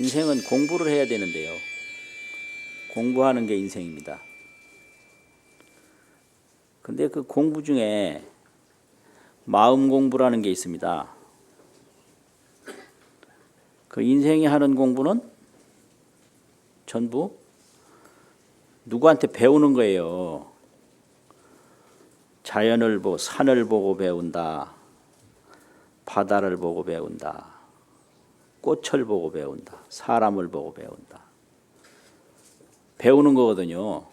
인생은 공부를 해야 되는데요. 공부하는 게 인생입니다. 근데 그 공부 중에 마음 공부라는 게 있습니다. 그 인생이 하는 공부는 전부 누구한테 배우는 거예요. 자연을 산을 보고 배운다. 바다를 보고 배운다. 꽃을 보고 배운다. 사람을 보고 배운다. 배우는 거거든요.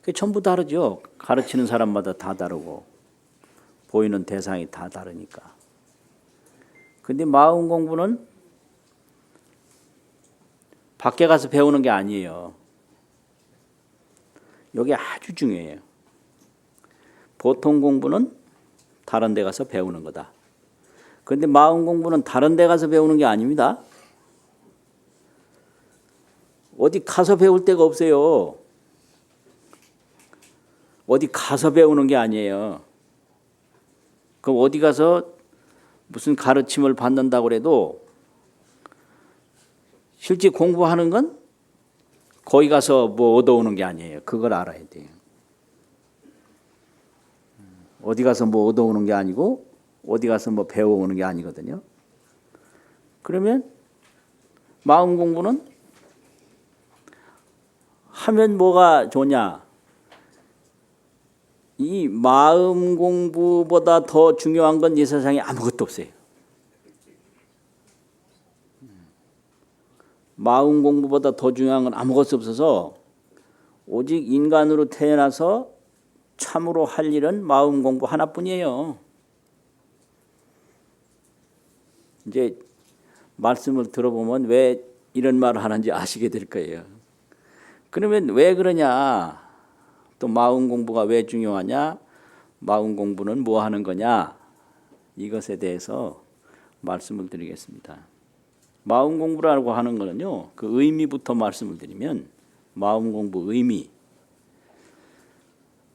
그게 전부 다르죠. 가르치는 사람마다 다 다르고 보이는 대상이 다 다르니까. 근데 마음 공부는 밖에 가서 배우는 게 아니에요. 이게 아주 중요해요. 보통 공부는 다른 데 가서 배우는 거다. 그런데 마음 공부는 다른 데 가서 배우는 게 아닙니다. 어디 가서 배울 데가 없어요. 어디 가서 배우는 게 아니에요. 그럼 어디 가서 무슨 가르침을 받는다고 해도 실제 공부하는 건 거기 가서 얻어오는 게 아니에요. 그걸 알아야 돼요. 어디 가서 얻어오는 게 아니고 어디 가서 배워오는 게 아니거든요. 그러면 마음 공부는 하면 뭐가 좋냐? 이 마음 공부보다 더 중요한 건 이 세상에 아무것도 없어요. 마음 공부보다 더 중요한 건 아무것도 없어서 오직 인간으로 태어나서 참으로 할 일은 마음 공부 하나뿐이에요. 이제 말씀을 들어보면 왜 이런 말을 하는지 아시게 될 거예요. 그러면 왜 그러냐? 또 마음 공부가 왜 중요하냐? 마음 공부는 뭐 하는 거냐? 이것에 대해서 말씀을 드리겠습니다. 마음 공부라고 하는 거는요, 그 의미부터 말씀을 드리면 마음 공부 의미.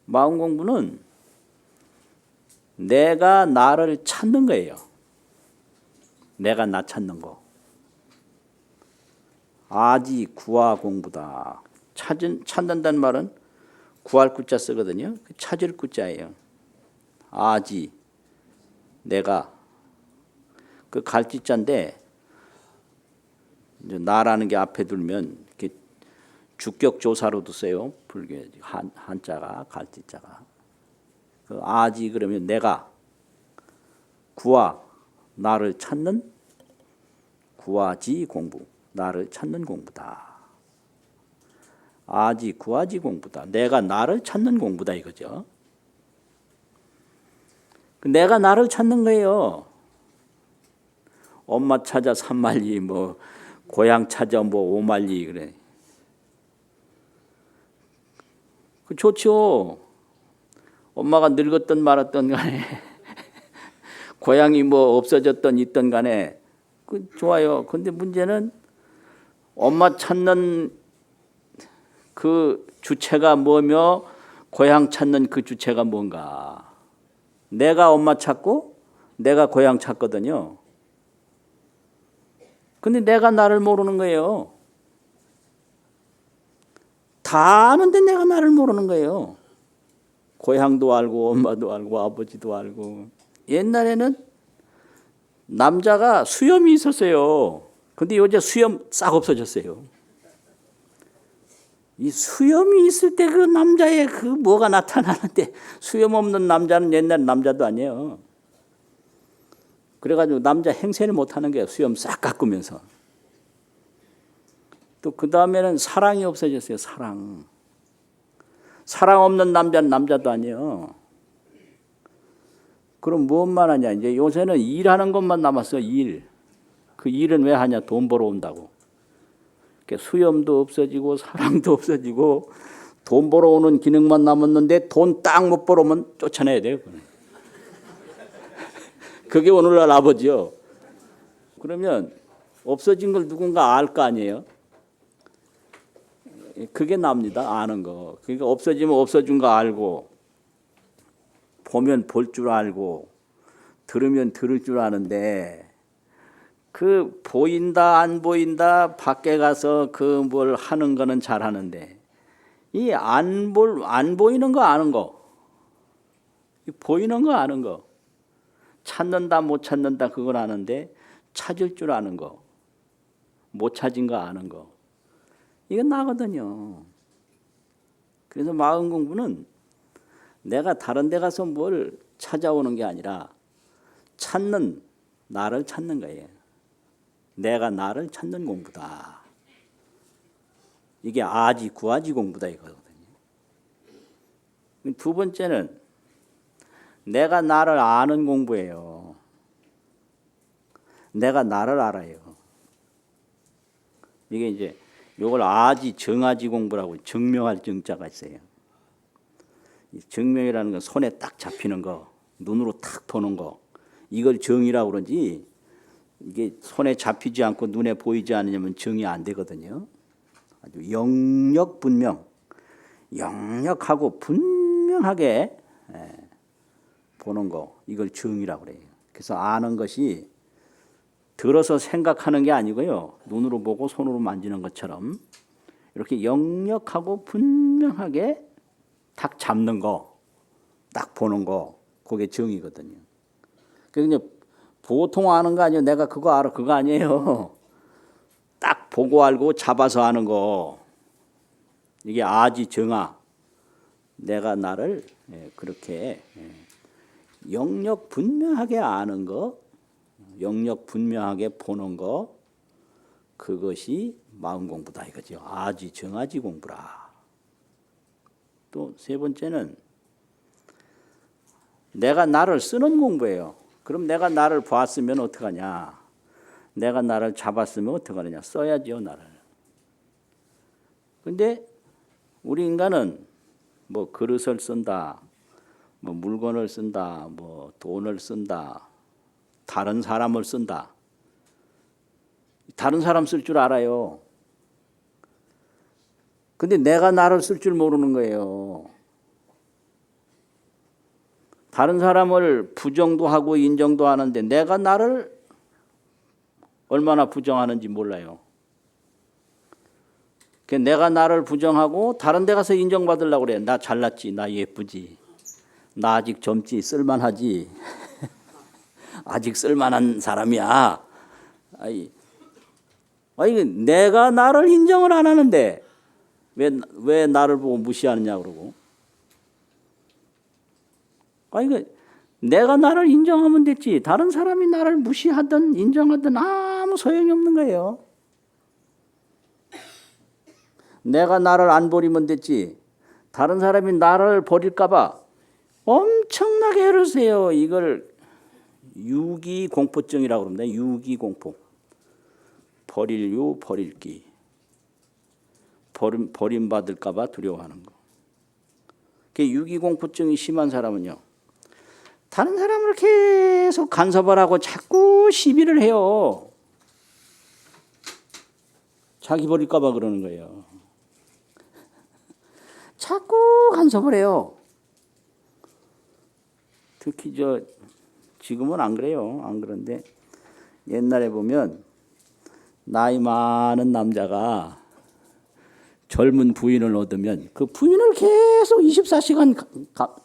마음 공부는 내가 나를 찾는 거예요. 내가 나 찾는 거. 아지 구하 공부다. 찾는다는 말은 구할 구자 쓰거든요. 찾을 구자예요. 아지 내가 그 갈지자인데 나라는 게 앞에 두면 이렇게 주격조사로도 써요. 불교 한자가 갈지자가. 그 아지 그러면 내가 구하 나를 찾는 구하지 공부 나를 찾는 공부다. 아지 구하지 공부다. 내가 나를 찾는 공부다 이거죠. 내가 나를 찾는 거예요. 엄마 찾아 산만리 고향 찾아 오만리 그래. 그 좋죠. 엄마가 늙었던 말았던 간에 고향이 없어졌던 있던 간에 그 좋아요. 근데 문제는 엄마 찾는 그 주체가 뭐며 고향 찾는 그 주체가 뭔가. 내가 엄마 찾고 내가 고향 찾거든요. 근데 내가 나를 모르는 거예요. 다 아는데 내가 나를 모르는 거예요. 고향도 알고 엄마도 알고 아버지도 알고. 옛날에는 남자가 수염이 있었어요. 근데 요새 수염 싹 없어졌어요. 이 수염이 있을 때 그 남자의 그 뭐가 나타나는데 수염 없는 남자는 옛날 남자도 아니에요. 그래가지고 남자 행세를 못하는 거예요. 수염 싹 깎으면서. 또 그 다음에는 사랑이 없어졌어요. 사랑. 사랑 없는 남자는 남자도 아니에요. 그럼 무엇만 하냐? 이제 요새는 일하는 것만 남았어. 일. 그 일은 왜 하냐? 돈 벌어온다고. 수염도 없어지고 사랑도 없어지고 돈 벌어오는 기능만 남았는데 돈 딱 못 벌어오면 쫓아내야 돼요. 그게 오늘날 아버지요. 그러면 없어진 걸 누군가 알 거 아니에요. 그게 납니다. 아는 거. 그러니까 없어지면 없어진 거 알고 보면 볼 줄 알고 들으면 들을 줄 아는데 그 보인다 안 보인다 밖에 가서 그 뭘 하는 거는 잘 하는데 이 안 보이는 거 아는 거, 보이는 거 아는 거, 찾는다 못 찾는다 그걸 아는데 찾을 줄 아는 거, 못 찾은 거 아는 거, 이건 나거든요. 그래서 마음 공부는 내가 다른 데 가서 뭘 찾아오는 게 아니라 찾는 나를 찾는 거예요. 내가 나를 찾는 공부다. 이게 아지 구아지 공부다 이거거든요. 두 번째는 내가 나를 아는 공부예요. 내가 나를 알아요. 이게 이제 이걸 아지 정아지 공부라고 증명할 정자가 있어요. 증명이라는 건 손에 딱 잡히는 거, 눈으로 탁 보는 거, 이걸 정이라고 그러지 이게 손에 잡히지 않고 눈에 보이지 않으면 정이 안 되거든요. 아주 영역분명, 영역하고 분명하게 보는 거, 이걸 정이라고 그래요. 그래서 아는 것이 들어서 생각하는 게 아니고요. 눈으로 보고 손으로 만지는 것처럼 이렇게 영역하고 분명하게 딱 잡는 거, 딱 보는 거, 그게 정이거든요. 그러니까 보통 아는 거 아니에요. 내가 그거 알아, 그거 아니에요. 딱 보고 알고 잡아서 아는 거, 이게 아지 정아. 내가 나를 그렇게 영역 분명하게 아는 거, 영역 분명하게 보는 거, 그것이 마음 공부다 이거죠. 아지 정아지 공부라. 또 세 번째는 내가 나를 쓰는 공부예요. 그럼 내가 나를 봤으면 어떡하냐? 내가 나를 잡았으면 어떡하느냐? 써야죠, 나를. 근데 우리 인간은 뭐 그릇을 쓴다, 뭐 물건을 쓴다, 뭐 돈을 쓴다, 다른 사람을 쓴다. 다른 사람 쓸 줄 알아요. 근데 내가 나를 쓸 줄 모르는 거예요. 다른 사람을 부정도 하고 인정도 하는데 내가 나를 얼마나 부정하는지 몰라요. 내가 나를 부정하고 다른 데 가서 인정받으려고 그래. 나 잘났지, 나 예쁘지, 나 아직 젊지, 쓸만하지, 아직 쓸만한 사람이야. 아니, 내가 나를 인정을 안 하는데 왜 나를 보고 무시하느냐 그러고. 내가 나를 인정하면 됐지. 다른 사람이 나를 무시하든 인정하든 아무 소용이 없는 거예요. 내가 나를 안 버리면 됐지. 다른 사람이 나를 버릴까 봐 엄청나게 애를 써요. 이걸 유기공포증이라고 합니다. 유기공포. 버릴유 버릴기. 버림받을까 봐 두려워하는 거. 유기공포증이 심한 사람은요, 다른 사람을 계속 간섭을 하고 자꾸 시비를 해요. 자기 버릴까 봐 그러는 거예요. 자꾸 간섭을 해요. 특히 지금은 안 그래요. 안 그런데 옛날에 보면 나이 많은 남자가 젊은 부인을 얻으면 그 부인을 계속 24시간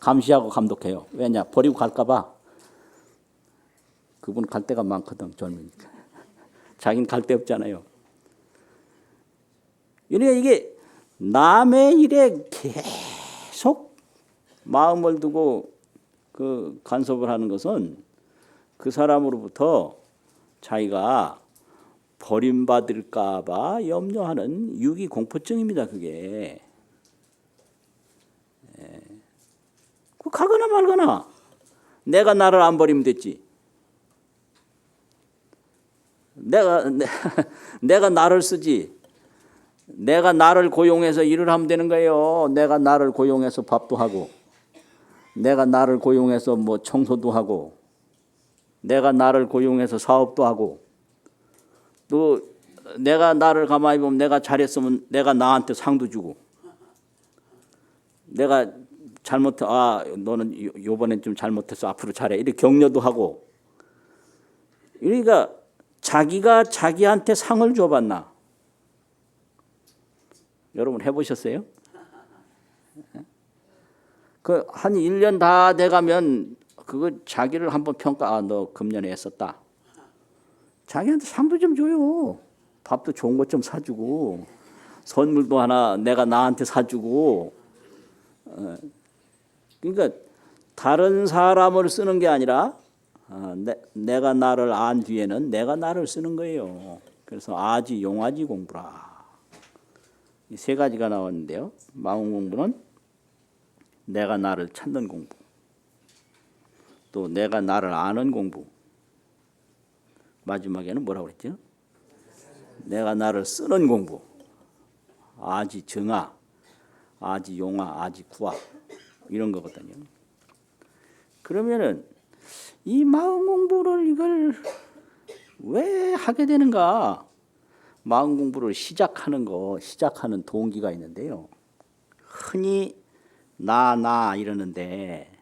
감시하고 감독해요. 왜냐? 버리고 갈까 봐. 그분 갈 데가 많거든, 젊으니까. 자기는 갈 데 없잖아요. 그러니까 이게 남의 일에 계속 마음을 두고 그 간섭을 하는 것은 그 사람으로부터 자기가 버림받을까 봐 염려하는 유기공포증입니다. 그게. 가거나 말거나 내가 나를 안 버리면 됐지. 내가 나를 쓰지. 내가 나를 고용해서 일을 하면 되는 거예요. 내가 나를 고용해서 밥도 하고, 내가 나를 고용해서 뭐 청소도 하고, 내가 나를 고용해서 사업도 하고, 또 내가 나를 가만히 보면 내가 잘했으면 내가 나한테 상도 주고, 내가 너는 요번엔 좀 잘못했어, 앞으로 잘해, 이렇게 격려도 하고, 그러니까 자기가 자기한테 상을 줘봤나? 여러분 해보셨어요? 그 한 1년 다 돼가면 그거 자기를 한번 평가, 아, 너 금년에 했었다. 자기한테 상도 좀 줘요. 밥도 좋은 것 좀 사주고 선물도 하나 내가 나한테 사주고. 그러니까 다른 사람을 쓰는 게 아니라 내가 나를 안 뒤에는 내가 나를 쓰는 거예요. 그래서 아지 용아지 공부라. 이 세 가지가 나왔는데요. 마음 공부는 내가 나를 찾는 공부, 또 내가 나를 아는 공부, 마지막에는 뭐라고 그랬죠? 내가 나를 쓰는 공부. 아지 정아, 아지 용아, 아지 구아 이런 거거든요. 그러면은 이 마음 공부를 이걸 왜 하게 되는가? 마음 공부를 시작하는 동기가 있는데요. 흔히 나 이러는데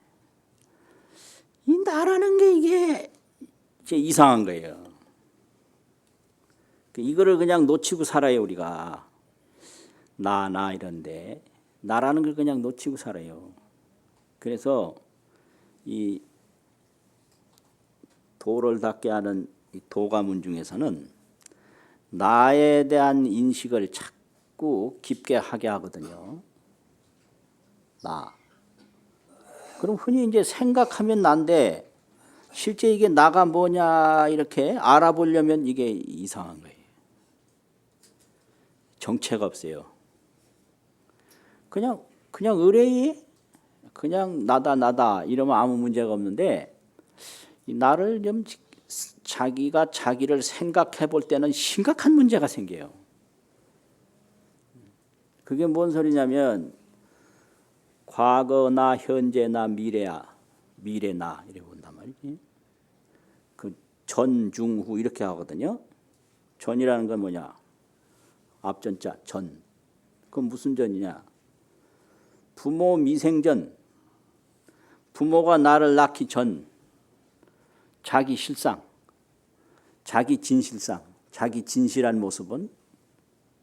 이 나라는 게 이게 이제 이상한 거예요. 이거를 그냥 놓치고 살아요, 우리가. 나 이러는데 나라는 걸 그냥 놓치고 살아요. 그래서 이 도를 닦게 하는 이 도가문 중에서는 나에 대한 인식을 자꾸 깊게 하게 하거든요. 나. 그럼 흔히 이제 생각하면 난데 실제 이게 나가 뭐냐 이렇게 알아보려면 이게 이상한 거예요. 정체가 없어요. 그냥 의뢰이 그냥 나다 이러면 아무 문제가 없는데 나를 좀 자기가 자기를 생각해 볼 때는 심각한 문제가 생겨요. 그게 뭔 소리냐면 과거나 현재나 미래나 이렇게 본단 말이지. 그 전, 중, 후 이렇게 하거든요. 전이라는 건 뭐냐? 앞전자 전. 그건 무슨 전이냐? 부모 미생전. 부모가 나를 낳기 전. 자기 실상, 자기 진실상, 자기 진실한 모습은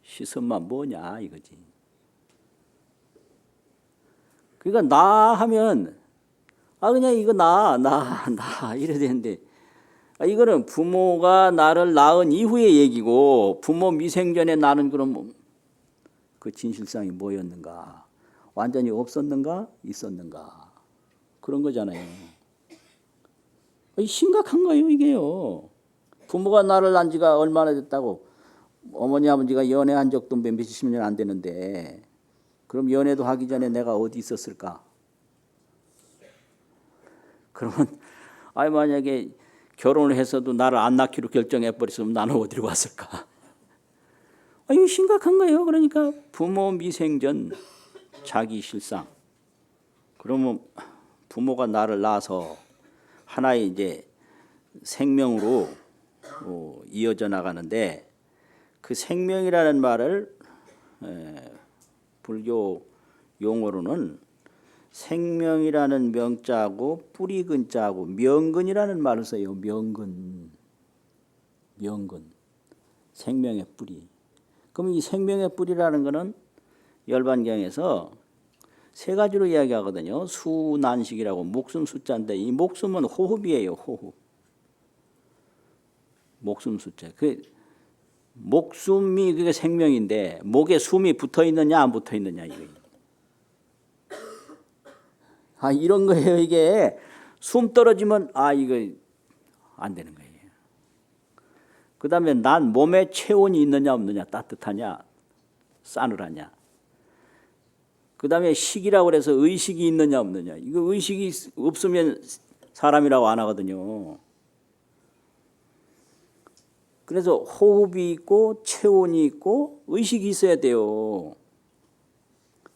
시선만 뭐냐 이거지. 그러니까 나 하면 그냥 이거 나 이래야 되는데 이거는 부모가 나를 낳은 이후의 얘기고 부모 미생전에 나는 그럼 그 진실상이 뭐였는가? 완전히 없었는가? 있었는가? 그런 거잖아요. 심각한 거예요, 이게요. 부모가 나를 낳은 지가 얼마나 됐다고 어머니 아버지가 연애한 적도 몇십 년 안 되는데 그럼 연애도 하기 전에 내가 어디 있었을까? 그러면 만약에 결혼을 해서도 나를 안 낳기로 결정해 버렸으면 나는 어디로 갔을까? 이거 심각한 거예요. 그러니까 부모 미생전 자기 실상. 그러면 부모가 나를 낳아서 하나의 이제 생명으로 이어져 나가는데 그 생명이라는 말을 불교 용어로는 생명이라는 명자하고 뿌리 근자하고 명근이라는 말을 써요. 명근. 생명의 뿌리. 그럼 이 생명의 뿌리라는 것은 열반경에서 세 가지로 이야기하거든요. 수난식이라고 목숨 숫자인데 이 목숨은 호흡이에요. 호흡. 목숨 숫자. 그 목숨이 그게 생명인데 목에 숨이 붙어 있느냐 안 붙어 있느냐 이거. 이런 거예요. 이게 숨 떨어지면 이거 안 되는 거예요. 그다음에 난 몸에 체온이 있느냐 없느냐, 따뜻하냐 싸늘하냐. 그다음에 식이라고 그래서 의식이 있느냐 없느냐. 이거 의식이 없으면 사람이라고 안 하거든요. 그래서 호흡이 있고 체온이 있고 의식이 있어야 돼요.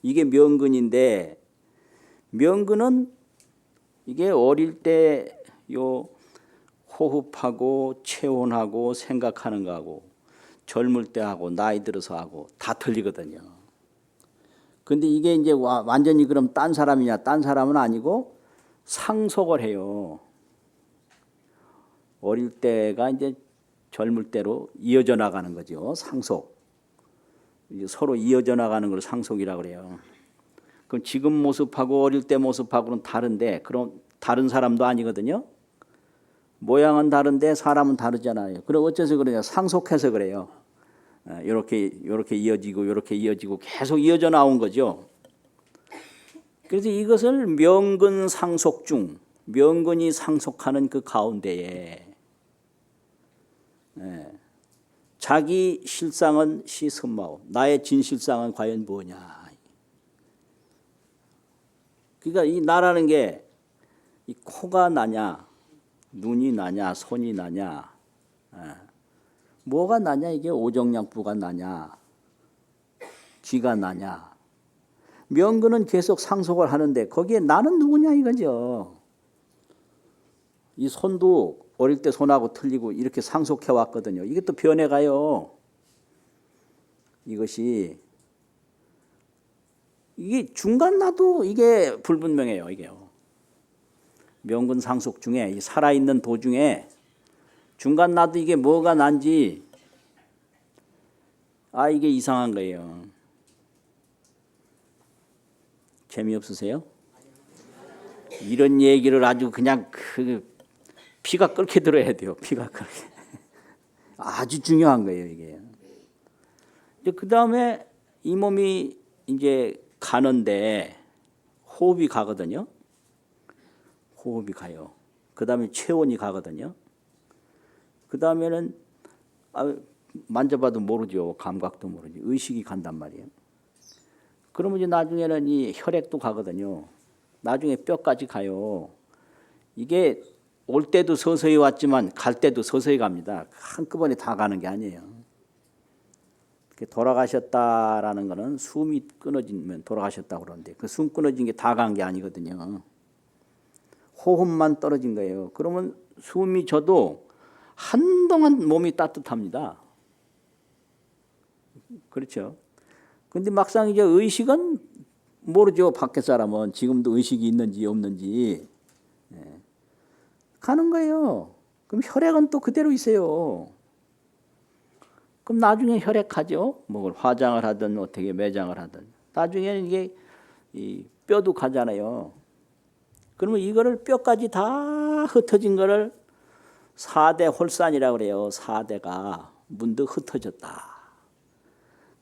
이게 명근인데 명근은 이게 어릴 때 요 호흡하고 체온하고 생각하는 거하고 젊을 때 하고 나이 들어서 하고 다 틀리거든요. 근데 이게 이제 완전히 그럼 딴 사람이냐? 딴 사람은 아니고 상속을 해요. 어릴 때가 이제 젊을 때로 이어져 나가는 거죠. 상속. 서로 이어져 나가는 걸 상속이라고 그래요. 그럼 지금 모습하고 어릴 때 모습하고는 다른데 그럼 다른 사람도 아니거든요. 모양은 다른데 사람은 다르잖아요. 그럼 어째서 그러냐? 상속해서 그래요. 이렇게 이어지고 이렇게 이어지고 계속 이어져 나온 거죠. 그래서 이것을 명근 상속 중 명근이 상속하는 그 가운데에 자기 실상은 시선마오. 나의 진실상은 과연 뭐냐. 그러니까 이 나라는 게 이 코가 나냐, 눈이 나냐, 손이 나냐, 뭐가 나냐, 이게 오정양부가 나냐, 귀가 나냐. 명근은 계속 상속을 하는데 거기에 나는 누구냐 이거죠. 이 손도 어릴 때 손하고 틀리고 이렇게 상속해 왔거든요. 이게 또 변해가요. 이게 중간 나도 이게 불분명해요. 이게요. 명근 상속 중에 이 살아있는 도중에 중간 나도 이게 뭐가 난지 이게 이상한 거예요. 재미없으세요? 이런 얘기를 아주 그냥 피가 끓게 들어야 돼요. 피가 끓게. 아주 중요한 거예요, 이게. 그 다음에 이 몸이 이제 가는데 호흡이 가거든요. 호흡이 가요. 그 다음에 체온이 가거든요. 그 다음에는 만져봐도 모르죠. 감각도 모르죠. 의식이 간단 말이에요. 그러면 이제 나중에는 이 혈액도 가거든요. 나중에 뼈까지 가요. 이게 올 때도 서서히 왔지만 갈 때도 서서히 갑니다. 한꺼번에 다 가는 게 아니에요. 돌아가셨다라는 거는 숨이 끊어지면 돌아가셨다고 그러는데 그 숨 끊어진 게 다 간 게 아니거든요. 호흡만 떨어진 거예요. 그러면 숨이 져도 한동안 몸이 따뜻합니다. 그렇죠. 근데 막상 이제 의식은 모르죠. 밖에 사람은 지금도 의식이 있는지 없는지. 가는 거예요. 그럼 혈액은 또 그대로 있어요. 그럼 나중에 혈액하죠. 뭐 화장을 하든 어떻게 매장을 하든. 나중에는 이게 이 뼈도 가잖아요. 그러면 이거를 뼈까지 다 흩어진 거를 4대 홀산이라고 그래요. 4대가 문득 흩어졌다.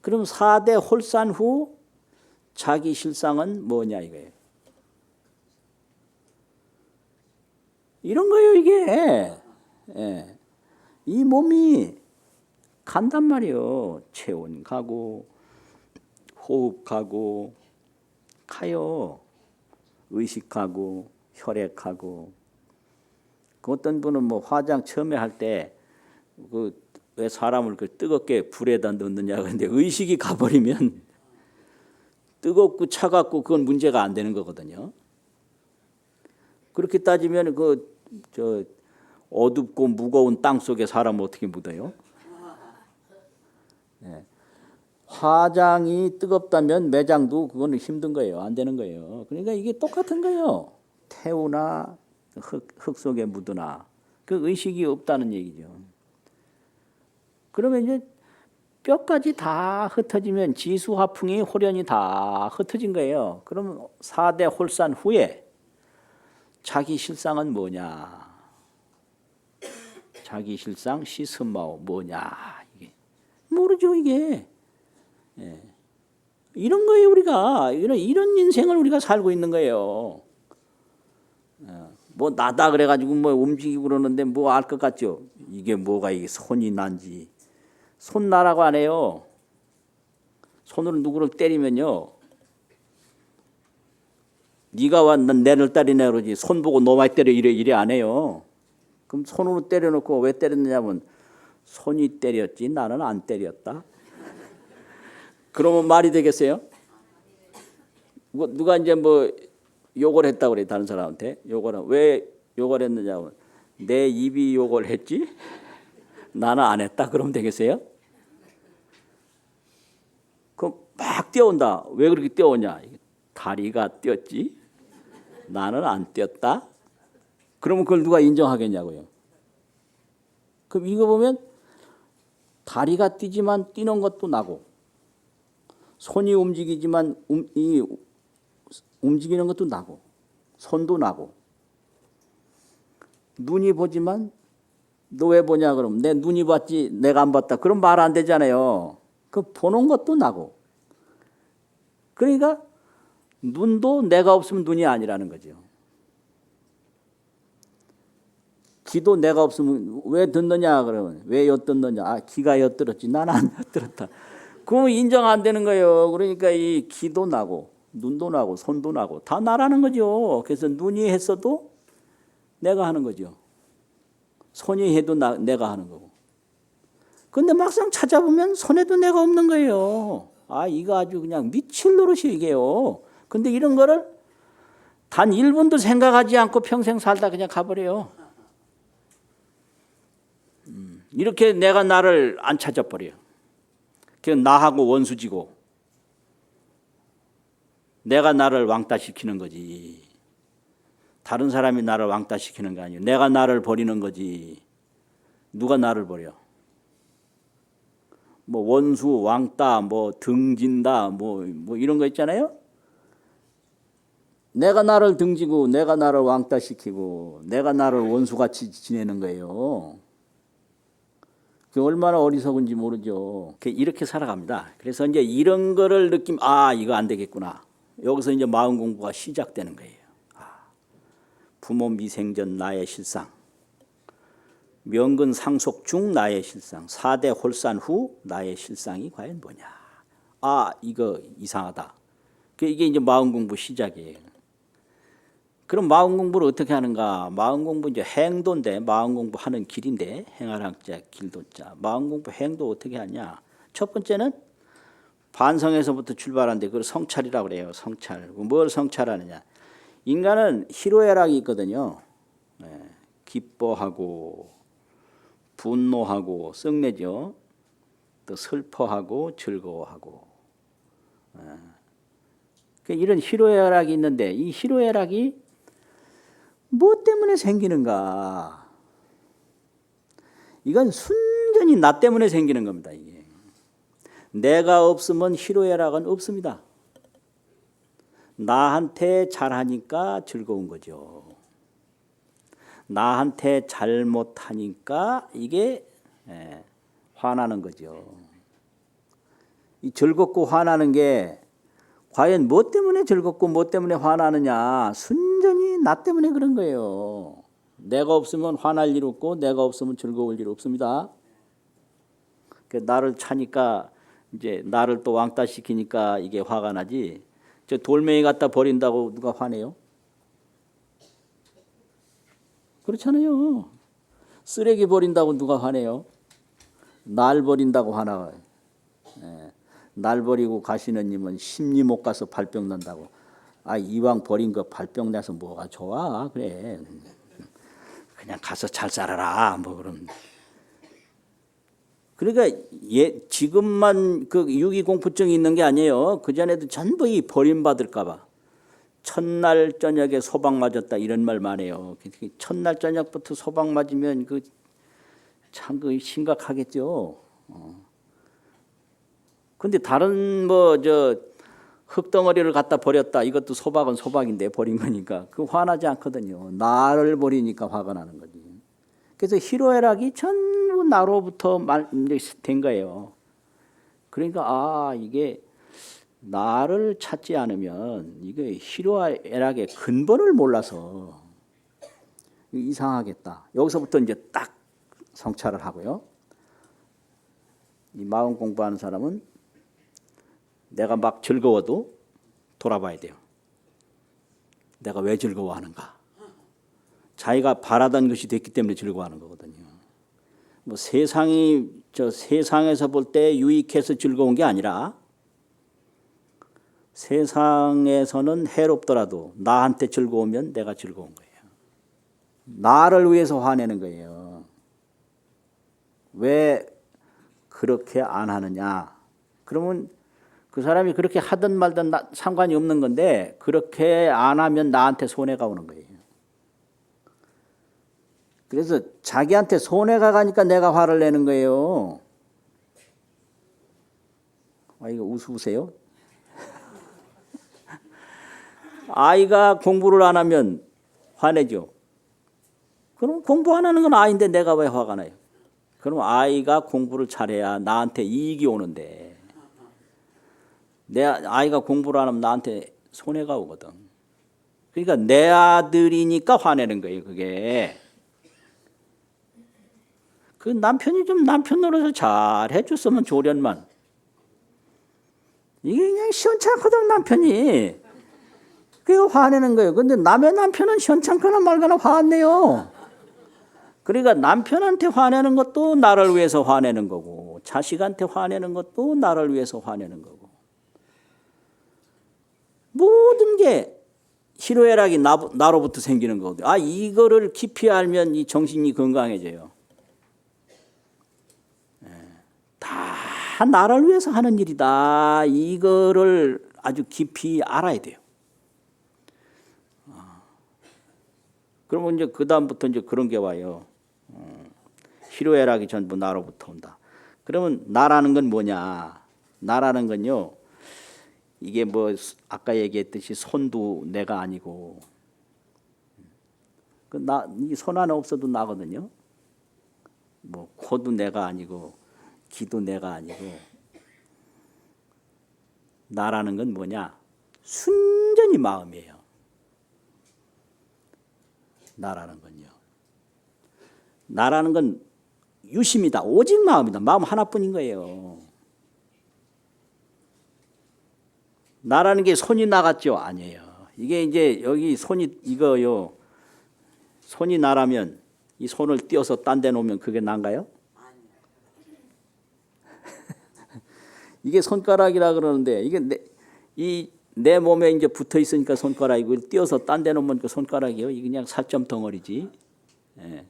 그럼 4대 홀산 후 자기 실상은 뭐냐 이거예요. 이런 거예요 이게. 이 몸이 간단 말이에요. 체온 가고 호흡 가고 가요. 의식 가고 혈액 가고. 어떤 분은 뭐 화장 처음에 할 때 왜 사람을 뜨겁게 불에다 넣느냐 그런데 의식이 가버리면 뜨겁고 차갑고 그건 문제가 안 되는 거거든요. 그렇게 따지면 어둡고 무거운 땅 속에 사람을 어떻게 묻어요? 화장이 뜨겁다면 매장도 그거는 힘든 거예요. 안 되는 거예요. 그러니까 이게 똑같은 거예요. 태우나 흙 속에 묻으나 그 의식이 없다는 얘기죠. 그러면 이제 뼈까지 다 흩어지면 지수화풍이 홀연히 다 흩어진 거예요. 그러면 4대 홀산 후에 자기 실상은 뭐냐? 자기 실상 시선마오 뭐냐? 이게 모르죠 이게. 이런 거예요 우리가. 이런 인생을 우리가 살고 있는 거예요. 뭐 나다 그래가지고 뭐 움직이고 그러는데 뭐 알 것 같죠? 이게 뭐가 이게 손이 난지. 손 나라고 안 해요. 손으로 누구를 때리면요. 네가 와 내를 때리냐 그러지. 손 보고 너 많이 때려 이래 안 해요. 그럼 손으로 때려놓고 왜 때렸느냐면 손이 때렸지 나는 안 때렸다. 그러면 말이 되겠어요? 누가 이제 뭐 욕을 했다고 그래 다른 사람한테. 왜 욕을 했느냐면 내 입이 욕을 했지 나는 안 했다. 그러면 되겠어요? 그럼 막 뛰어온다. 왜 그렇게 뛰어오냐? 다리가 뛰었지 나는 안 뛰었다. 그러면 그걸 누가 인정하겠냐고요. 그럼 이거 보면 다리가 뛰지만 뛰는 것도 나고 손이 움직이지만 움직이는 것도 나고 손도 나고 눈이 보지만 너 왜 보냐 그러면 내 눈이 봤지 내가 안 봤다. 그럼 말 안 되잖아요. 그 보는 것도 나고 그러니까 눈도 내가 없으면 눈이 아니라는 거죠. 귀도 내가 없으면 왜 듣느냐 그러면 왜 엿듣느냐. 아 귀가 엿들었지 나는 안 엿들었다. 그러면 인정 안 되는 거예요. 그러니까 이 귀도 나고 눈도 나고 손도 나고 다 나라는 거죠. 그래서 눈이 했어도 내가 하는 거죠. 손이 해도 내가 하는 거고. 근데 막상 찾아보면 손에도 내가 없는 거예요. 아 이거 아주 그냥 미칠 노릇이 이게요. 근데 이런 거를 단 1분도 생각하지 않고 평생 살다 그냥 가버려요. 이렇게 내가 나를 안 찾아버려요. 그냥 나하고 원수지고 내가 나를 왕따시키는 거지. 다른 사람이 나를 왕따시키는 게 아니에요. 내가 나를 버리는 거지. 누가 나를 버려? 뭐 원수, 왕따, 뭐 등진다, 뭐 이런 거 있잖아요. 내가 나를 등지고 내가 나를 왕따시키고 내가 나를 원수같이 지내는 거예요. 그게 얼마나 어리석은지 모르죠. 이렇게 살아갑니다. 그래서 이제 이런 거를 느낌, 아 이거 안 되겠구나. 여기서 이제 마음 공부가 시작되는 거예요. 부모 미생전 나의 실상, 명근 상속 중 나의 실상, 4대 홀산 후 나의 실상이 과연 뭐냐. 아 이거 이상하다. 이게 이제 마음 공부 시작이에요. 그럼 마음 공부를 어떻게 하는가? 마음 공부 이제 행도인데 마음 공부하는 길인데 행하랑자 길도자. 마음 공부 행도 어떻게 하냐? 첫 번째는 반성에서부터 출발하는데 그걸 성찰이라고 그래요. 성찰. 뭘 성찰하느냐? 인간은 희로애락이 있거든요. 기뻐하고 분노하고 썩내죠. 또 슬퍼하고 즐거워하고. 이런 희로애락이 있는데 이 희로애락이 뭐 때문에 생기는가? 이건 순전히 나 때문에 생기는 겁니다. 이게. 내가 없으면 희로애락은 없습니다. 나한테 잘하니까 즐거운 거죠. 나한테 잘못하니까 이게 화나는 거죠. 이 즐겁고 화나는 게 과연 뭐 때문에 즐겁고 뭐 때문에 화나느냐. 순전히 나 때문에 그런 거예요. 내가 없으면 화날 일 없고 내가 없으면 즐거울 일 없습니다. 나를 차니까 이제 나를 또 왕따시키니까 이게 화가 나지. 저 돌멩이 갖다 버린다고 누가 화내요? 그렇잖아요. 쓰레기 버린다고 누가 화내요? 날 버린다고 화나요. 날 버리고 가시는 님은 심리 못 가서 발병 난다고. 아 이왕 버린 거 발병 나서 뭐가 좋아? 그래. 그냥 가서 잘 살아라. 뭐 그럼. 그러니까 지금만 그 유기공포증이 있는 게 아니에요. 그 전에도 전부 이 버림받을까 봐. 첫날 저녁에 소방 맞았다 이런 말만 해요. 첫날 저녁부터 소방 맞으면 그 참 그 심각하겠죠. 근데 다른 뭐 저 흙덩어리를 갖다 버렸다 이것도 소박은 소박인데 버린 거니까 그 화나지 않거든요. 나를 버리니까 화가 나는 거지. 그래서 희로애락이 전부 나로부터 된 거예요. 그러니까 아 이게 나를 찾지 않으면 이게 희로애락의 근본을 몰라서 이상하겠다. 여기서부터 이제 딱 성찰을 하고요. 이 마음 공부하는 사람은 내가 막 즐거워도 돌아봐야 돼요. 내가 왜 즐거워하는가? 자기가 바라던 것이 됐기 때문에 즐거워하는 거거든요. 뭐 세상에서 볼 때 유익해서 즐거운 게 아니라 세상에서는 해롭더라도 나한테 즐거우면 내가 즐거운 거예요. 나를 위해서 화내는 거예요. 왜 그렇게 안 하느냐? 그러면 그 사람이 그렇게 하든 말든 상관이 없는 건데 그렇게 안 하면 나한테 손해가 오는 거예요. 그래서 자기한테 손해가 가니까 내가 화를 내는 거예요. 아, 이거 웃으세요? 아이가 공부를 안 하면 화내죠. 그럼 공부 안 하는 건 아이인데 내가 왜 화가 나요? 그럼 아이가 공부를 잘해야 나한테 이익이 오는데 내 아이가 공부를 안 하면 나한테 손해가 오거든. 그러니까 내 아들이니까 화내는 거예요. 그게. 그 남편이 좀 남편 노릇을 잘 해줬으면 조련만. 이게 그냥 시원찮거든 남편이. 그게 화내는 거예요. 근데 남의 남편은 시원찮거나 말거나 화 안 내요. 그러니까 남편한테 화내는 것도 나를 위해서 화내는 거고 자식한테 화내는 것도 나를 위해서 화내는 거고 모든 게 희로애락이 나로부터 생기는 거거든요. 아, 이거를 깊이 알면 이 정신이 건강해져요. 다 나를 위해서 하는 일이다. 이거를 아주 깊이 알아야 돼요. 그러면 이제 그 다음부터 이제 그런 게 와요. 희로애락이 전부 나로부터 온다. 그러면 나라는 건 뭐냐? 나라는 건요. 이게 뭐 아까 얘기했듯이 손도 내가 아니고 이 손 하나 없어도 나거든요. 뭐 코도 내가 아니고 귀도 내가 아니고 나라는 건 뭐냐? 순전히 마음이에요. 나라는 건요. 나라는 건 유심이다. 오직 마음이다. 마음 하나뿐인 거예요. 나라는 게 손이 나갔죠? 아니에요. 이게 이제 여기 손이 이거요. 손이 나라면 이 손을 띄어서 딴 데 놓으면 그게 난가요? 이게 손가락이라 그러는데 이게 내 몸에 이제 붙어 있으니까 손가락이고 띄어서 딴 데 놓으면 그 손가락이요. 이게 그냥 살점 덩어리지. 예.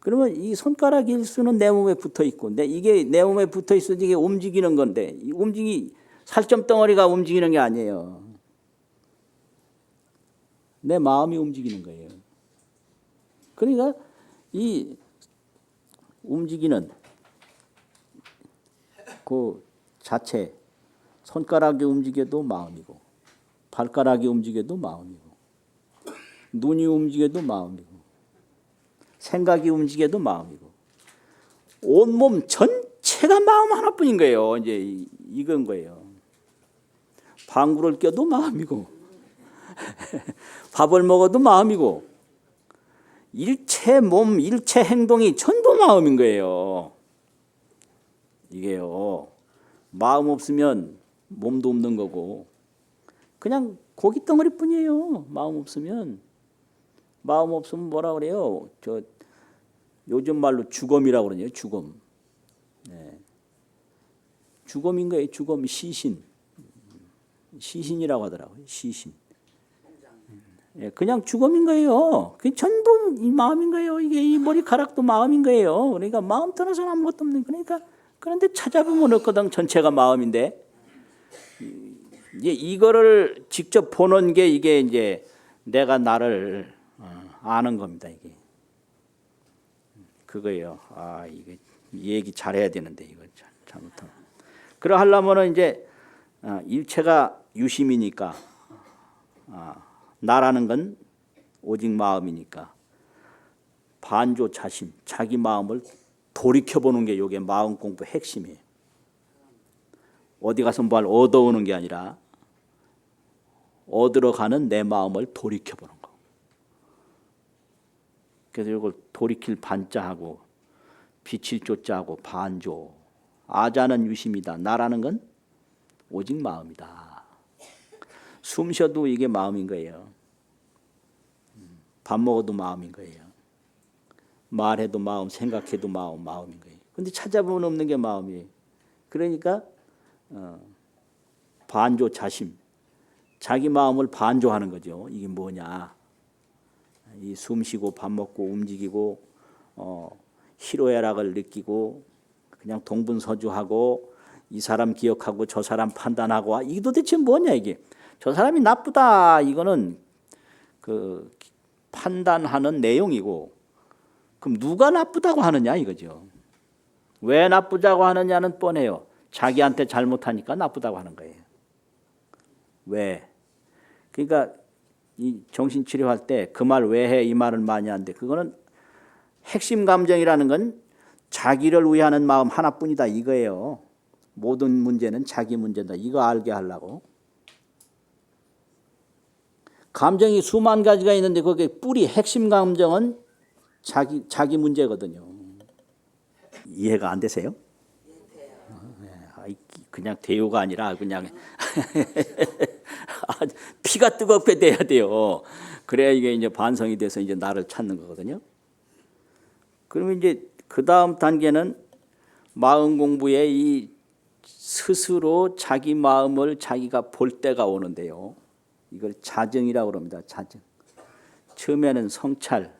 그러면 이 손가락 일수는 내 몸에 붙어 있고, 이게 내 몸에 붙어 있어서 이게 움직이는 건데, 살점 덩어리가 움직이는 게 아니에요. 내 마음이 움직이는 거예요. 그러니까 이 움직이는 그 자체, 손가락이 움직여도 마음이고, 발가락이 움직여도 마음이고, 눈이 움직여도 마음이고, 생각이 움직여도 마음이고, 온몸 전체가 마음 하나뿐인 거예요. 이제 이건 거예요. 방구를 껴도 마음이고, 밥을 먹어도 마음이고, 일체 몸, 일체 행동이 전부 마음인 거예요. 이게요. 마음 없으면 몸도 없는 거고, 그냥 고기 덩어리뿐이에요. 마음 없으면. 마음 없으면 뭐라 그래요? 요즘 말로 죽음이라고 그러네요. 죽음. 네. 죽음인 거예요. 죽음, 시신. 시신이라고 하더라고요. 시신. 네. 그냥 죽음인 거예요. 그게 전부 이 마음인 거예요. 이게 이 머리카락도 마음인 거예요. 그러니까 마음 떠나서는 아무것도 없는. 그러니까 그런데 찾아보면 없거든. 전체가 마음인데. 이제 이거를 직접 보는 게 이게 이제 내가 나를 아는 겁니다. 이게 그거예요. 아, 이게 얘기 잘해야 되는데 이거 잘못하면. 그러 하려면은 이제 일체가 유심이니까 나라는 건 오직 마음이니까 반조 자심, 자기 마음을 돌이켜보는 게 이게 마음 공부 핵심이에요. 어디 가서 뭘 얻어오는 게 아니라 얻으러 가는 내 마음을 돌이켜보는 거. 그래서 이걸 돌이킬 반자하고 빛일 조자하고 반조. 아자는 유심이다. 나라는 건 오직 마음이다. 숨 쉬어도 이게 마음인 거예요. 밥 먹어도 마음인 거예요. 말해도 마음, 생각해도 마음인 거예요. 근데 찾아보면 없는 게 마음이에요. 그러니까 반조 자심, 자기 마음을 반조하는 거죠. 이게 뭐냐? 이 숨쉬고 밥 먹고 움직이고 희로애락을 느끼고 그냥 동분서주하고 이 사람 기억하고 저 사람 판단하고 이게 도대체 뭐냐 이게? 저 사람이 나쁘다 이거는 그 판단하는 내용이고 그럼 누가 나쁘다고 하느냐 이거죠. 왜 나쁘다고 하느냐는 뻔해요. 자기한테 잘못하니까 나쁘다고 하는 거예요. 왜? 그러니까 이 정신치료할 때 그 말 왜 해? 이 말을 많이 하는데 그거는 핵심 감정이라는 건 자기를 위하는 마음 하나뿐이다 이거예요. 모든 문제는 자기 문제다. 이거 알게 하려고. 감정이 수만 가지가 있는데 거기에 뿌리 핵심 감정은 자기 문제거든요. 이해가 안 되세요? 그냥 대요가 아니라 그냥 피가 뜨겁게 돼야 돼요. 그래야 이게 이제 반성이 돼서 이제 나를 찾는 거거든요. 그러면 이제 그 다음 단계는 마음 공부에 이 스스로 자기 마음을 자기가 볼 때가 오는데요. 이걸 자정이라고 합니다. 자정. 처음에는 성찰,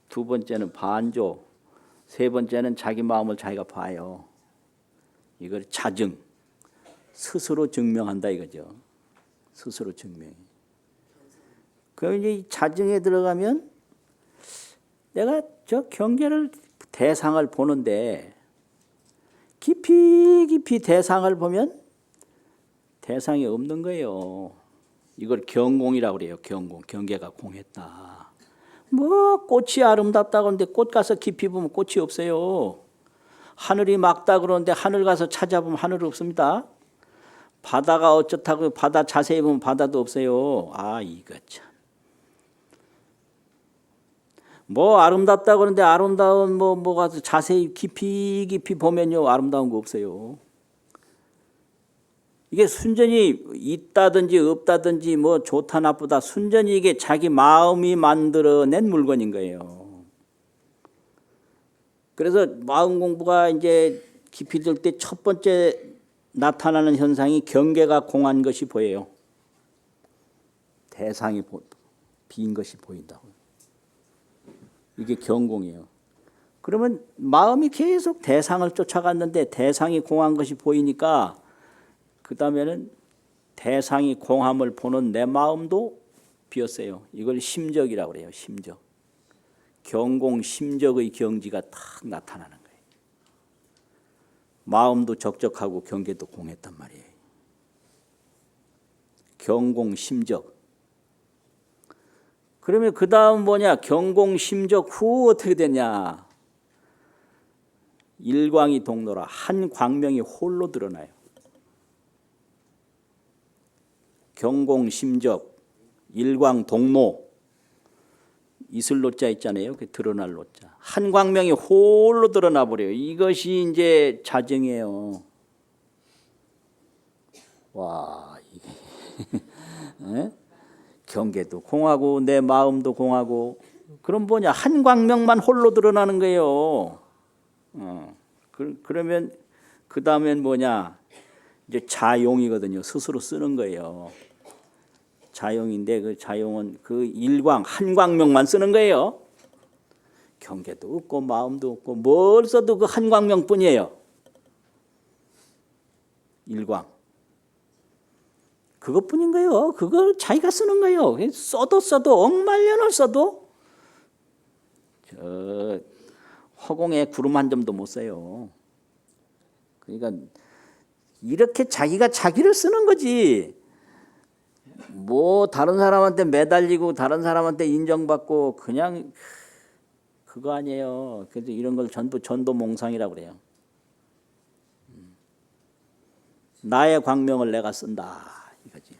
두 번째는 반조, 세 번째는 자기 마음을 자기가 봐요. 이걸 자정. 스스로 증명한다 이거죠. 스스로 증명. 그럼 이제 이 자정에 들어가면 내가 저 경계를 대상을 보는데 깊이 대상을 보면 대상이 없는 거예요. 이걸 경공이라고 그래요. 경공. 경계가 공했다. 뭐 꽃이 아름답다고 하는데 꽃 가서 깊이 보면 꽃이 없어요. 하늘이 맑다 그러는데 하늘 가서 찾아보면 하늘 없습니다. 바다가 어쩌다고 바다 자세히 보면 바다도 없어요. 아 이거 참. 뭐 아름답다고 그러는데 아름다운 뭐가 자세히 깊이 보면요 아름다운 거 없어요. 이게 순전히 있다든지 없다든지 뭐 좋다 나쁘다 순전히 이게 자기 마음이 만들어낸 물건인 거예요. 그래서 마음 공부가 이제 깊이 들 때 첫 번째 나타나는 현상이 경계가 공한 것이 보여요. 대상이 빈 것이 보인다고. 이게 경공이에요. 그러면 마음이 계속 대상을 쫓아갔는데 대상이 공한 것이 보이니까 그 다음에는 대상이 공함을 보는 내 마음도 비었어요. 이걸 심적이라고 그래요. 심적. 경공 심적의 경지가 탁 나타나는 거예요. 마음도 적적하고 경계도 공했단 말이에요. 경공 심적. 그러면 그 다음 뭐냐? 경공 심적 후 어떻게 되냐? 일광이 동로라. 한 광명이 홀로 드러나요. 경공 심적, 일광 동로. 이슬 노자 있잖아요. 그 드러날 노자. 한 광명이 홀로 드러나 버려요. 이것이 이제 자정이에요. 와, 이게 경계도 공하고 내 마음도 공하고 그럼 뭐냐 한 광명만 홀로 드러나는 거예요. 그러면 그 다음엔 뭐냐 이제 자용이거든요. 스스로 쓰는 거예요. 자용인데 그 자용은 그 일광 한 광명만 쓰는 거예요. 경계도 없고 마음도 없고 뭘 써도 그 한 광명뿐이에요. 일광. 그것뿐인 거예요. 그걸 자기가 쓰는 거예요. 써도 억만년을 써도 저 허공에 구름 한 점도 못 써요. 그러니까 이렇게 자기가 자기를 쓰는 거지. 뭐 다른 사람한테 매달리고 다른 사람한테 인정받고 그냥 그거 아니에요. 그래서 이런 걸 전부 전도몽상이라고 그래요. 나의 광명을 내가 쓴다 이거지.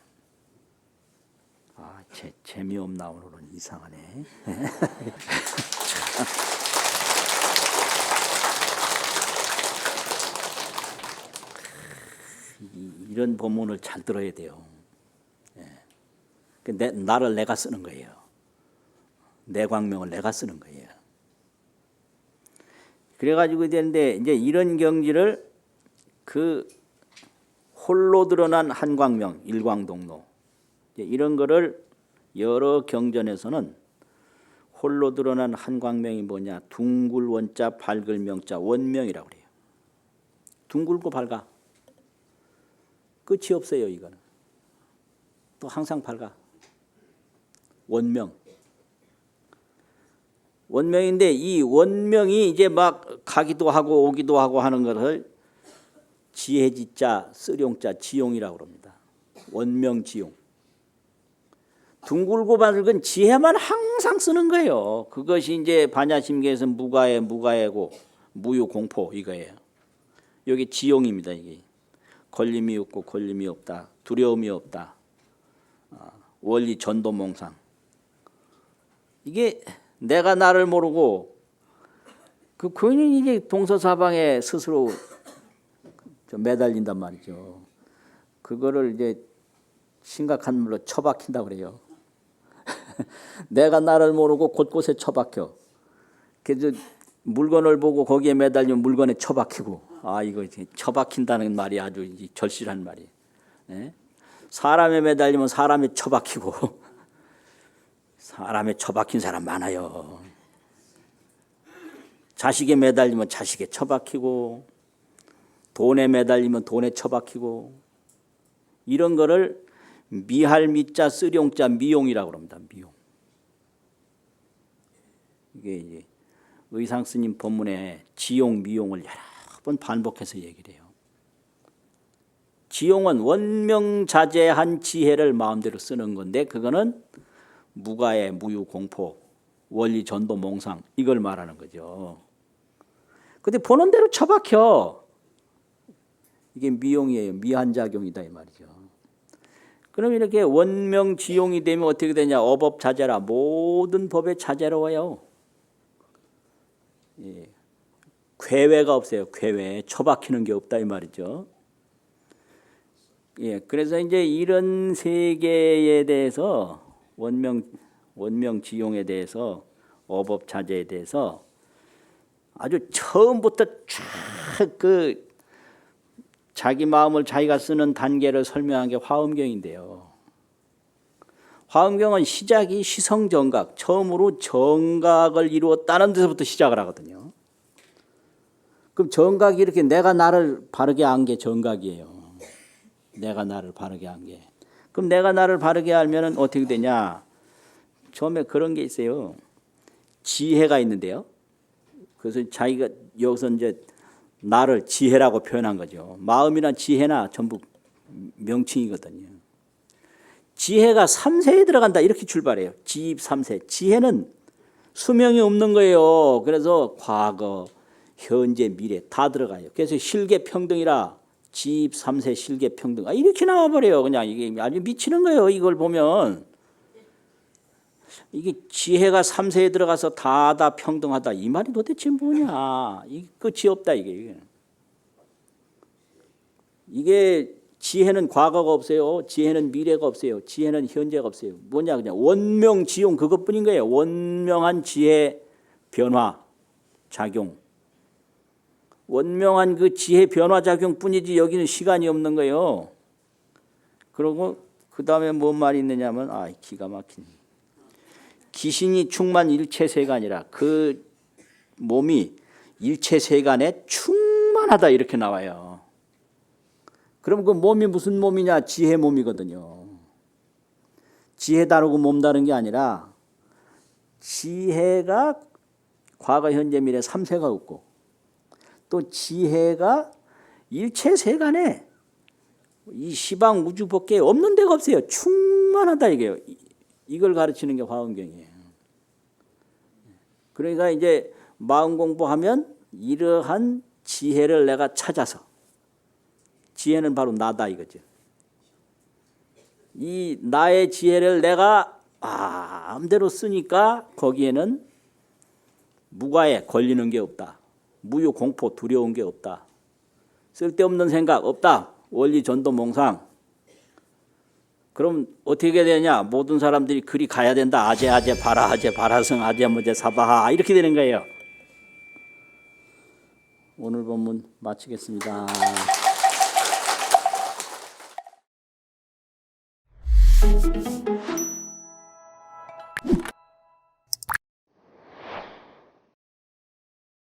아, 재미없나 오늘은 이상하네. 이런 본문을 잘 들어야 돼요. 나를 내가 쓰는 거예요. 내 광명을 내가 쓰는 거예요. 그래가지고 되는데 이제 이런 경지를 그 홀로 드러난 한광명, 일광동로 이런 거를 여러 경전에서는 홀로 드러난 한광명이 뭐냐 둥글 원자 밝을 명자 원명이라고 그래요. 둥글고 밝아. 끝이 없어요. 이거는. 또 항상 밝아. 원명. 원명인데 이 원명이 이제 막 가기도 하고 오기도 하고 하는 것을 지혜지자, 쓰룡자, 지용이라고 합니다. 원명지용. 둥글고 밝은 지혜만 항상 쓰는 거예요. 그것이 이제 반야심계에서 무가해, 무가해고 무유공포 이거예요. 여기 지용입니다. 이게 걸림이 없고 걸림이 없다. 두려움이 없다. 원리 전도몽상. 이게 내가 나를 모르고 그 괜히 이제 동서사방에 스스로 매달린단 말이죠. 그거를 이제 심각한 물로 처박힌다 그래요. 내가 나를 모르고 곳곳에 처박혀. 그래서 물건을 보고 거기에 매달리면 물건에 처박히고. 아 이거 처박힌다는 말이 아주 절실한 말이에요. 네? 사람에 매달리면 사람에 처박히고. 사람에 처박힌 사람 많아요. 자식에 매달리면 자식에 처박히고 돈에 매달리면 돈에 처박히고 이런 거를 미할 미자 쓰룡자 미용이라고 합니다. 미용. 이게 이제 의상 스님 법문에 지용 미용을 여러 번 반복해서 얘기를 해요. 지용은 원명자재한 지혜를 마음대로 쓰는 건데 그거는 무가해, 무유공포, 원리전도몽상 이걸 말하는 거죠. 근데 보는 대로 처박혀. 이게 미용이에요. 미한작용이다 이 말이죠. 그럼 이렇게 원명지용이 되면 어떻게 되냐. 어법자재라 모든 법에 자재로워요. 예. 괴외가 없어요. 괴외. 처박히는 게 없다 이 말이죠. 예. 그래서 이제 이런 세계에 대해서 원명지용에 대해서 어법자재에 대해서 아주 처음부터 쫙 그 자기 마음을 자기가 쓰는 단계를 설명한 게 화엄경인데요. 화엄경은 시작이 시성정각, 처음으로 정각을 이루었다는 데서부터 시작을 하거든요. 그럼 정각이 이렇게 내가 나를 바르게 한 게 정각이에요. 내가 나를 바르게 한 게. 그럼 내가 나를 바르게 알면 어떻게 되냐? 처음에 그런 게 있어요. 지혜가 있는데요. 그래서 자기가 여기서 이제 나를 지혜라고 표현한 거죠. 마음이나 지혜나 전부 명칭이거든요. 지혜가 3세에 들어간다 이렇게 출발해요. 지입 3세. 지혜는 수명이 없는 거예요. 그래서 과거, 현재, 미래 다 들어가요. 그래서 실계평등이라 지입 3세 실계평등. 이렇게 나와버려요. 그냥 이게 아주 미치는 거예요. 이걸 보면. 이게 지혜가 3세에 들어가서 다다 평등하다 이 말이 도대체 뭐냐. 이게 끝이 없다 이게. 이게 지혜는 과거가 없어요. 지혜는 미래가 없어요. 지혜는 현재가 없어요. 뭐냐 그냥 원명지용 그것뿐인 거예요. 원명한 지혜 변화 작용. 원명한 그 지혜 변화 작용뿐이지 여기는 시간이 없는 거예요. 그리고 그 다음에 뭔 말이 있느냐면 기가 막힌. 기신이 충만 일체세간이라 그 몸이 일체세간에 충만하다 이렇게 나와요. 그럼 그 몸이 무슨 몸이냐? 지혜 몸이거든요. 지혜 다르고 몸 다른 게 아니라 지혜가 과거 현재 미래 3세가 없고 또 지혜가 일체세간에 이 시방 우주 법계에 없는 데가 없어요. 충만하다 이게요. 이걸 가르치는 게 화엄경이에요. 그러니까 이제 마음 공부하면 이러한 지혜를 내가 찾아서 지혜는 바로 나다 이거죠. 이 나의 지혜를 내가 마음대로 쓰니까 거기에는 무가에 걸리는 게 없다. 무유 공포 두려운 게 없다. 쓸데없는 생각 없다. 원리 전도 몽상. 그럼 어떻게 되냐? 모든 사람들이 그리 가야 된다. 아제 아제 바라 아제 바라성 아제 무제 사바하 이렇게 되는 거예요. 오늘 본문 마치겠습니다.